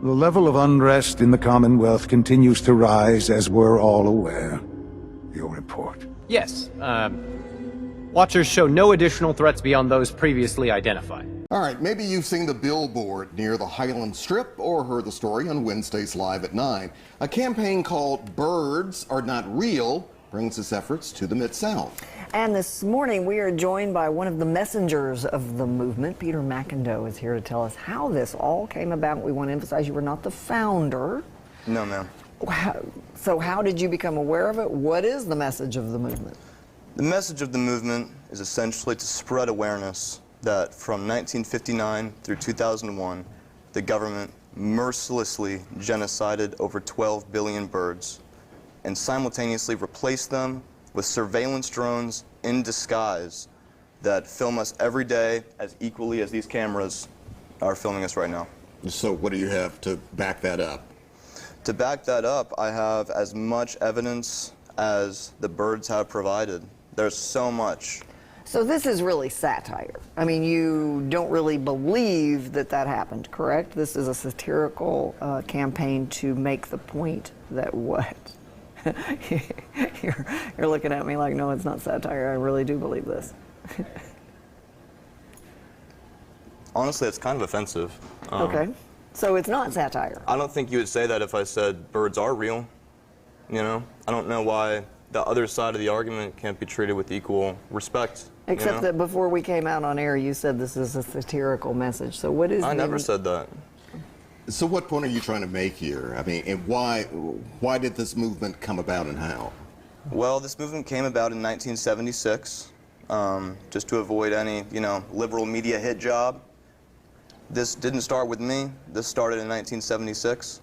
The level of unrest in the Commonwealth continues to rise, as we're all aware. Your report. Yes, watchers show no additional threats beyond those previously identified. All right, maybe you've seen the billboard near the Highland Strip or heard the story on Wednesdays Live at 9. A campaign called Birds Are Not Real brings its efforts to the Mid-South. And this morning we are joined by one of the messengers of the movement. Peter McIndoe is here to tell us how this all came about. We want to emphasize you were not the founder. No, ma'am. So how did you become aware of it? What is the message of the movement? The message of the movement is essentially to spread awareness that from 1959 through 2001, the government mercilessly genocided over 12 billion birds and simultaneously replaced them with surveillance drones in disguise that film us every day as equally as these cameras are filming us right now. So what do you have to back that up? To back that up, I have as much evidence as the birds have provided. There's so much. So this is really satire. I mean, you don't really believe that that happened, correct? This is a satirical campaign to make the point that what? You're looking at me like, no, it's not satire. I really do believe this. Honestly, it's kind of offensive. Okay. So it's not satire. I don't think you would say that if I said birds are real. You know? I don't know why the other side of the argument can't be treated with equal respect. Except that before we came out on air, you said this is a satirical message. So what is? I never said that. So what point are you trying to make here? I mean, and why did this movement come about and how? Well, this movement came about in 1976, just to avoid any, liberal media hit job. This didn't start with me. This started in 1976,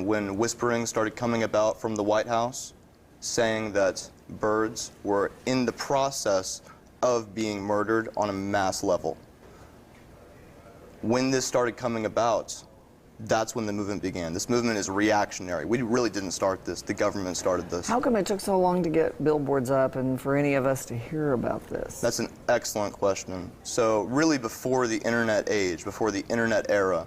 when whispering started coming about from the White House, saying that birds were in the process of being murdered on a mass level. When this started coming about, that's when the movement began. This movement is reactionary. We really didn't start this. The government started this. How come it took so long to get billboards up and for any of us to hear about this? That's an excellent question. So really before the internet age, before the internet era,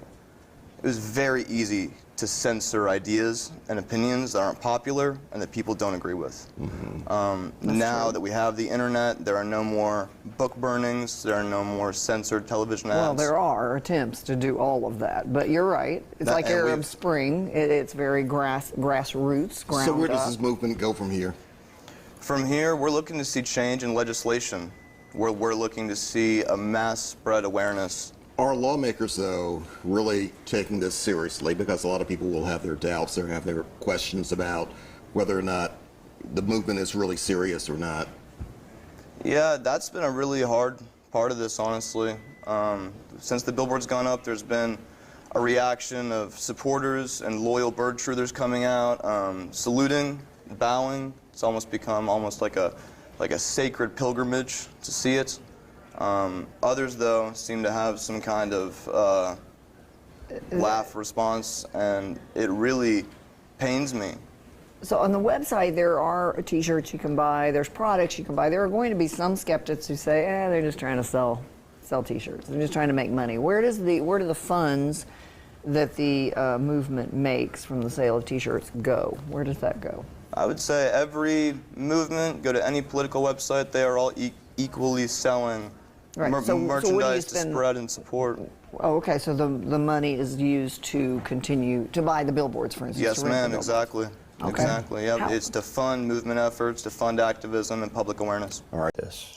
it was very easy to censor ideas and opinions that aren't popular and that people don't agree with. Mm-hmm. Now that we have the internet, there are no more book burnings, there are no more censored television ads. Well, there are attempts to do all of that, but you're right. It's like Arab Spring. It's very grassroots, ground So where does up. this movement go from here? From here, we're looking to see change in legislation. We're looking to see a mass spread awareness. Are lawmakers, though, really taking this seriously? Because a lot of people will have their doubts or have their questions about whether or not the movement is really serious or not. Yeah, that's been a really hard part of this, honestly. Since the billboard's gone up, there's been a reaction of supporters and loyal bird truthers coming out, saluting, bowing. It's almost become like a sacred pilgrimage to see it. Others, though, seem to have some kind of laugh response, and it really pains me. So on the website, there are t-shirts you can buy, there's products you can buy. There are going to be some skeptics who say, they're just trying to sell t-shirts. They're just trying to make money. Where do the funds that the movement makes from the sale of t-shirts go? Where does that go? I would say every movement, go to any political website, they are all equally selling merchandise to spread and support. Oh, okay, so the money is used to continue to buy the billboards, for instance. Yes, ma'am, exactly. Okay. Exactly, yeah. It's to fund movement efforts, to fund activism and public awareness. All right.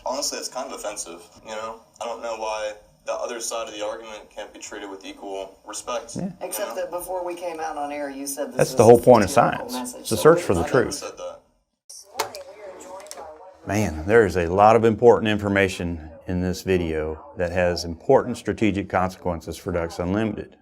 Honestly, it's kind of offensive, I don't know why the other side of the argument can't be treated with equal respect. Yeah. Except that before we came out on air, you said this That's is the whole point of a science. message. It's the search for the I never truth. said that. Man, there is a lot of important information in this video that has important strategic consequences for Ducks Unlimited.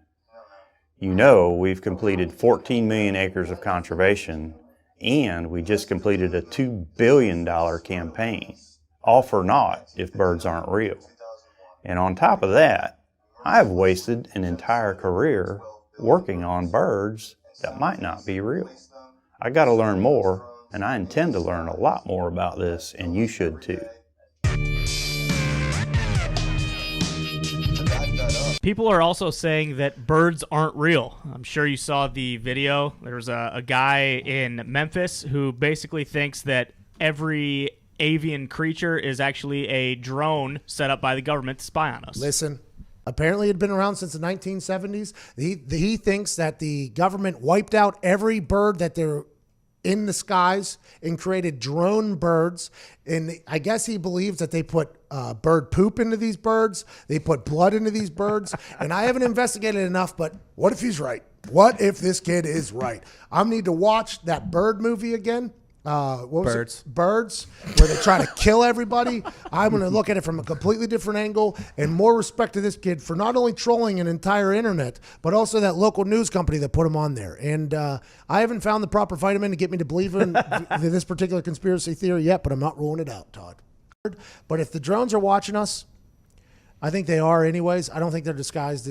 We've completed 14 million acres of conservation, and we just completed a $2 billion campaign, all for naught if birds aren't real. And on top of that, I've wasted an entire career working on birds that might not be real. I got to learn more, and I intend to learn a lot more about this, and you should too. People are also saying that birds aren't real. I'm sure you saw the video. There's a guy in Memphis who basically thinks that every avian creature is actually a drone set up by the government to spy on us. Listen, apparently it had been around since the 1970s. He thinks that the government wiped out every bird that they're in the skies and created drone birds. And I guess he believes that they put bird poop into these birds. They put blood into these birds. And I haven't investigated enough, but what if he's right? What if this kid is right? I need to watch that bird movie again. What was Birds. it? Birds, where they try to kill everybody. I'm going to look at it from a completely different angle, and more respect to this kid for not only trolling an entire internet, but also that local news company that put him on there. And I haven't found the proper vitamin to get me to believe in this particular conspiracy theory yet, but I'm not ruling it out, Todd. But if the drones are watching us, I think they are anyways. I don't think they're disguised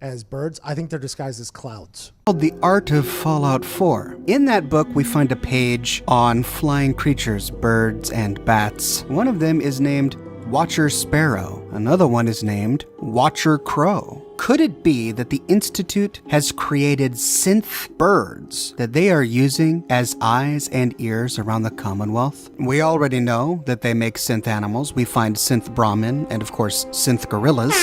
as birds. I think they're disguised as clouds. Called The Art of Fallout 4. In that book, we find a page on flying creatures, birds and bats. One of them is named Watcher Sparrow. Another one is named Watcher Crow. Could it be that the Institute has created synth birds that they are using as eyes and ears around the Commonwealth? We already know that they make synth animals. We find synth Brahmin and, of course, synth gorillas.